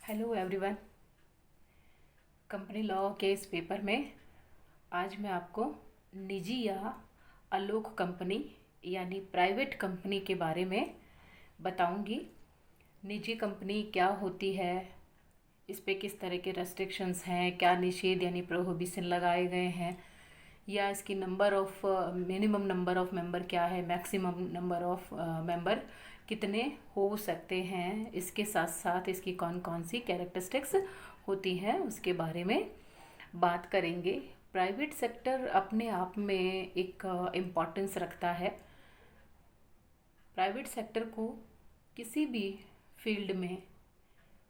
Hello everyone. Company law के इस paper में आज मैं आपको निजी या अलोक कंपनी यानी प्राइवेट कंपनी के बारे में बताऊंगी। निजी कंपनी क्या होती है, इस पे किस तरह के रेस्ट्रिक्शंस हैं, क्या निषेध यानी प्रोहिबिशन लगाए गए हैं, या इसकी मिनिमम नंबर ऑफ मेंबर क्या है, मैक्सिमम नंबर ऑफ मेंबर कितने हो सकते हैं, इसके साथ साथ इसकी कौन कौन सी कैरेक्टरिस्टिक्स होती हैं उसके बारे में बात करेंगे। प्राइवेट सेक्टर अपने आप में एक इम्पॉर्टेंस रखता है। प्राइवेट सेक्टर को किसी भी फील्ड में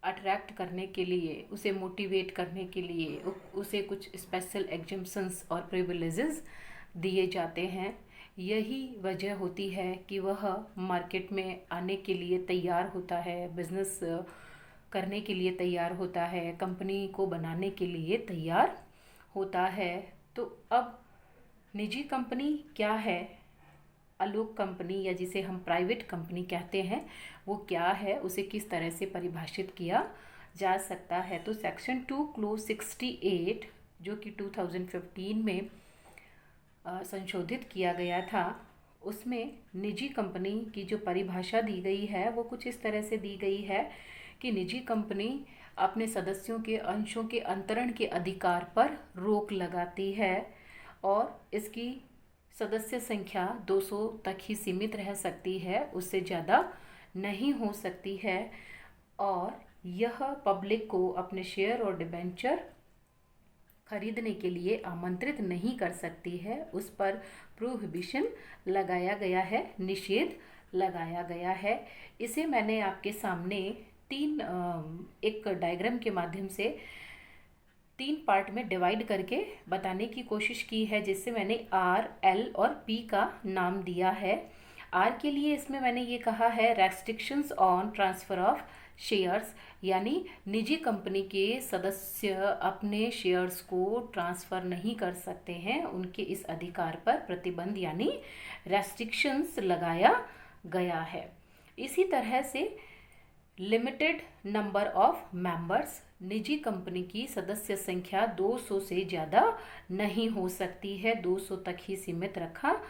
अट्रैक्ट करने के लिए, उसे मोटिवेट करने के लिए उसे कुछ स्पेशल एग्जम्पशंस और प्रिविलेजेस दिए जाते हैं। यही वजह होती है कि वह मार्केट में आने के लिए तैयार होता है, बिजनेस करने के लिए तैयार होता है, कंपनी को बनाने के लिए तैयार होता है। तो अब निजी कंपनी क्या है, अलोक कंपनी या जिसे हम प्राइवेट कंपनी कहते हैं वो क्या है, उसे किस तरह से परिभाषित किया जा सकता है। तो सेक्शन 2 क्लोज 68 जो कि 2015 में संशोधित किया गया था, उसमें निजी कंपनी की जो परिभाषा दी गई है वो कुछ इस तरह से दी गई है कि निजी कंपनी अपने सदस्यों के अंशों के अंतरण के अधिकार पर रोक लगाती है और इसकी सदस्य संख्या 200 तक ही सीमित रह सकती है, उससे ज़्यादा नहीं हो सकती है। और यह पब्लिक को अपने शेयर और डिबेंचर खरीदने के लिए आमंत्रित नहीं कर सकती है, उस पर प्रोहिबिशन लगाया गया है, निषेध लगाया गया है। इसे मैंने आपके सामने एक डायग्राम के माध्यम से 3 पार्ट में डिवाइड करके बताने की कोशिश की है, जिससे मैंने आर, एल और पी का नाम दिया है। आर के लिए इसमें मैंने ये कहा है restrictions on transfer of shares, यानी निजी कंपनी के सदस्य अपने शेयर्स को ट्रांसफ़र नहीं कर सकते हैं, उनके इस अधिकार पर प्रतिबंध यानी रेस्ट्रिक्शंस लगाया गया है। इसी तरह से लिमिटेड नंबर ऑफ मेंबर्स, निजी कंपनी की सदस्य संख्या 200 से ज़्यादा नहीं हो सकती है, 200 तक ही सीमित रखा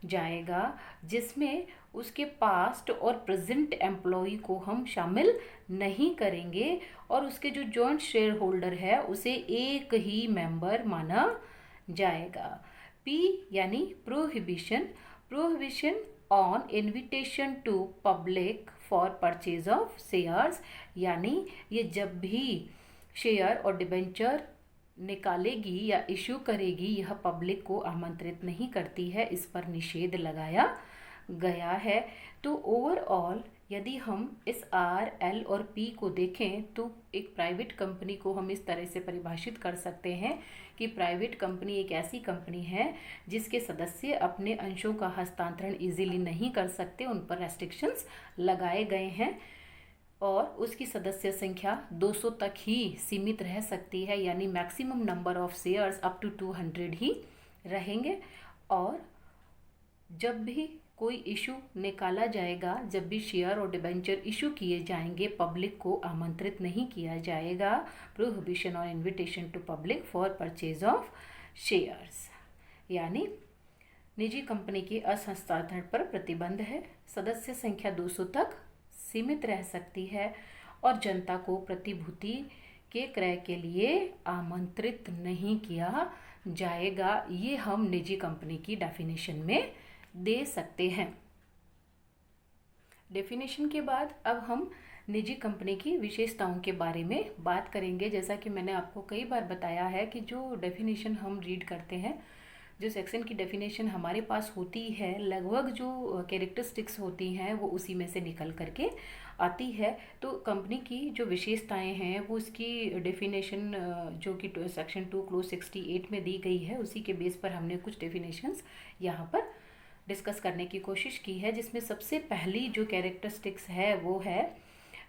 जाएगा, जिसमें उसके पास्ट और प्रेजेंट एम्प्लॉय को हम शामिल नहीं करेंगे और उसके जो जॉइंट शेयर होल्डर है उसे एक ही मेंबर माना जाएगा। पी यानी prohibition, prohibition on invitation to public for purchase of shares, यानी ये जब भी शेयर और डिबेंचर निकालेगी या इशू करेगी यह पब्लिक को आमंत्रित नहीं करती है, इस पर निषेध लगाया गया है। तो ओवरऑल यदि हम इस आर, एल और पी को देखें तो एक प्राइवेट कंपनी को हम इस तरह से परिभाषित कर सकते हैं कि प्राइवेट कंपनी एक ऐसी कंपनी है जिसके सदस्य अपने अंशों का हस्तांतरण इजीली नहीं कर सकते, उन पर रेस्ट्रिक्शंस लगाए गए हैं और उसकी सदस्य संख्या 200 तक ही सीमित रह सकती है, यानी maximum number of shares up to 200 ही रहेंगे। और जब भी कोई इशू निकाला जाएगा, जब भी शेयर और डिबेंचर इशू किए जाएंगे, पब्लिक को आमंत्रित नहीं किया जाएगा। प्रोहिबिशन और invitation to public for purchase of shares, यानी निजी कंपनी के असहस्तांतरण पर प्रतिबंध है, सदस्य संख्या 200 तक सीमित रह सकती है और जनता को प्रतिभूति के क्रय के लिए आमंत्रित नहीं किया जाएगा। ये हम निजी कंपनी की डेफिनेशन में दे सकते हैं। डेफिनेशन के बाद अब हम निजी कंपनी की विशेषताओं के बारे में बात करेंगे। जैसा कि मैंने आपको कई बार बताया है कि जो डेफिनेशन हम रीड करते हैं, जो सेक्शन की डेफिनेशन हमारे पास होती है, लगभग जो कैरेक्टरिस्टिक्स होती हैं वो उसी में से निकल करके आती है। तो कंपनी की जो विशेषताएं हैं वो उसकी डेफिनेशन जो कि सेक्शन 2 क्लोज 68 में दी गई है, उसी के बेस पर हमने कुछ डेफिनेशंस यहाँ पर डिस्कस करने की कोशिश की है, जिसमें सबसे पहली जो कैरेक्टरिस्टिक्स है वो है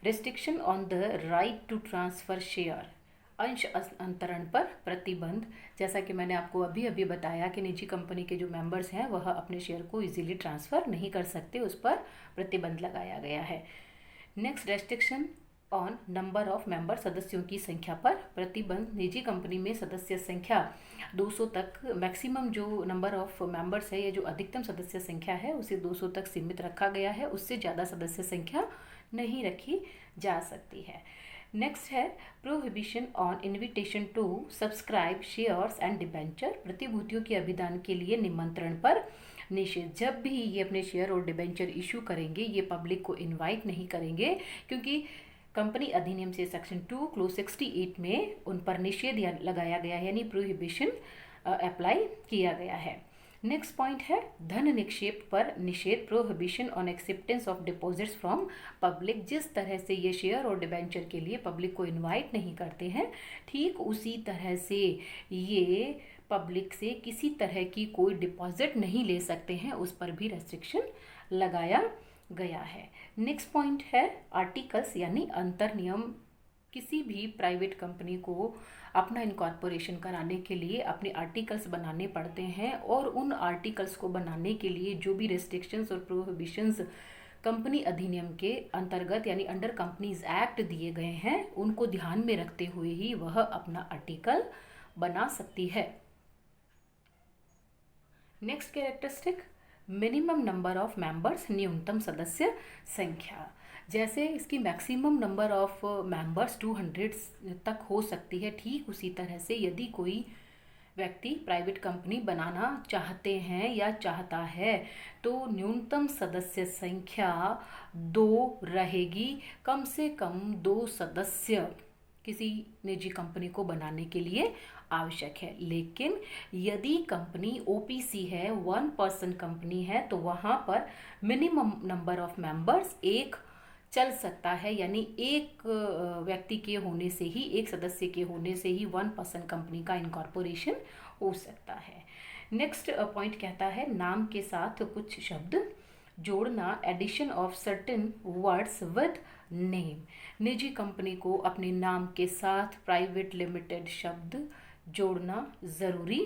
restriction on the right to transfer share, अंश अंतरण पर प्रतिबंध। जैसा कि मैंने आपको अभी अभी बताया कि निजी कंपनी के जो मेंबर्स हैं वह अपने शेयर को इजीली ट्रांसफ़र नहीं कर सकते, उस पर प्रतिबंध लगाया गया है। Next restriction on number of member, सदस्यों की संख्या पर प्रतिबंध। निजी कंपनी में सदस्य संख्या 200 तक, मैक्सिमम जो नंबर ऑफ मेंबर्स है या जो अधिकतम सदस्य संख्या है उसे 200 तक सीमित रखा गया है, उससे ज़्यादा सदस्य संख्या नहीं रखी जा सकती है। नेक्स्ट है prohibition on invitation to subscribe shares and debenture, प्रतिभूतियों के अभिदान के लिए निमंत्रण पर निषेध। जब भी ये अपने शेयर और डिबेंचर इशू करेंगे ये पब्लिक को इनवाइट नहीं करेंगे, क्योंकि कंपनी अधिनियम से सेक्शन 2 क्लोज 68 में उन पर निषेध लगाया गया है, यानी प्रोहिबिशन अप्लाई किया गया है। नेक्स्ट पॉइंट है धन निक्षेप पर निषेध, prohibition on acceptance of deposits from public. जिस तरह से ये शेयर और डिबेंचर के लिए पब्लिक को इनवाइट नहीं करते हैं, ठीक उसी तरह से ये पब्लिक से किसी तरह की कोई डिपॉजिट नहीं ले सकते हैं, उस पर भी रेस्ट्रिक्शन लगाया गया है। नेक्स्ट पॉइंट है आर्टिकल्स यानी अंतर नियम। किसी भी प्राइवेट कंपनी को अपना इनकॉर्पोरेशन कराने के लिए अपने आर्टिकल्स बनाने पड़ते हैं, और उन आर्टिकल्स को बनाने के लिए जो भी रेस्ट्रिक्शंस और प्रोहिबिशंस कंपनी अधिनियम के अंतर्गत यानी अंडर कंपनीज एक्ट दिए गए हैं, उनको ध्यान में रखते हुए ही वह अपना आर्टिकल बना सकती है। Next characteristic minimum number of members, न्यूनतम सदस्य संख्या। जैसे इसकी मैक्सिमम नंबर ऑफ मेंबर्स 200 तक हो सकती है, ठीक उसी तरह से यदि कोई व्यक्ति प्राइवेट कंपनी बनाना चाहते हैं या चाहता है तो न्यूनतम सदस्य संख्या 2 रहेगी। कम से कम 2 सदस्य किसी निजी कंपनी को बनाने के लिए आवश्यक है। लेकिन यदि कंपनी ओपीसी है, 1 पर्सन कंपनी है, तो वहाँ पर मिनिमम नंबर ऑफ मेंबर्स 1 चल सकता है, यानी एक व्यक्ति के होने से ही, एक सदस्य के होने से ही 1 पर्सन कंपनी का इनकॉर्पोरेशन हो सकता है। नेक्स्ट पॉइंट कहता है नाम के साथ कुछ शब्द जोड़ना, addition of certain words with name. निजी कंपनी को अपने नाम के साथ प्राइवेट लिमिटेड शब्द जोड़ना ज़रूरी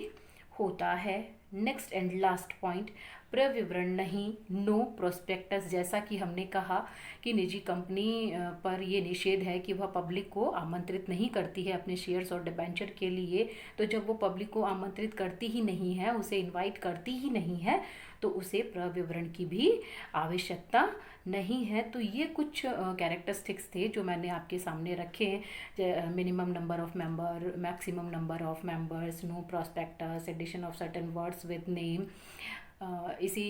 होता है। नेक्स्ट एंड लास्ट पॉइंट प्रविवरण नहीं, नो प्रोस्पेक्टस। जैसा कि हमने कहा कि निजी कंपनी पर ये निषेध है कि वह पब्लिक को आमंत्रित नहीं करती है अपने शेयर्स और डिबेंचर के लिए, तो जब वो पब्लिक को आमंत्रित करती ही नहीं है, उसे इनवाइट करती ही नहीं है, तो उसे प्रविवरण की भी आवश्यकता नहीं है। तो ये कुछ कैरेक्टरिस्टिक्स थे जो मैंने आपके सामने रखे। Minimum number of member, maximum number of members, no prospectus, addition of certain words with name. इसी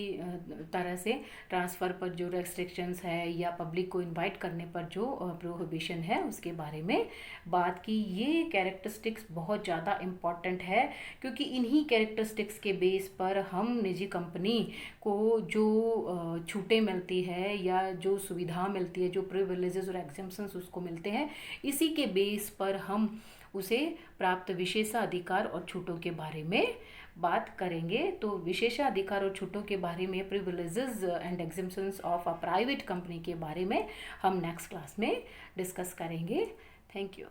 तरह से ट्रांसफ़र पर जो रेस्ट्रिक्शंस है या पब्लिक को इनवाइट करने पर जो प्रोहिबिशन है उसके बारे में बात की। ये कैरेक्टरिस्टिक्स बहुत ज़्यादा इम्पॉर्टेंट है, क्योंकि इन्हीं कैरेक्टरिस्टिक्स के बेस पर हम निजी कंपनी को जो छूटें मिलती है या जो सुविधा मिलती है, जो प्रिविलेजेस और एग्जेम्पशंस उसको मिलते हैं, इसी के बेस पर हम उसे प्राप्त विशेषाधिकार और छूटों के बारे में बात करेंगे। तो विशेषाधिकार और छूटों के बारे में, privileges and exemptions of a private company के बारे में हम नेक्स्ट क्लास में डिस्कस करेंगे। Thank you.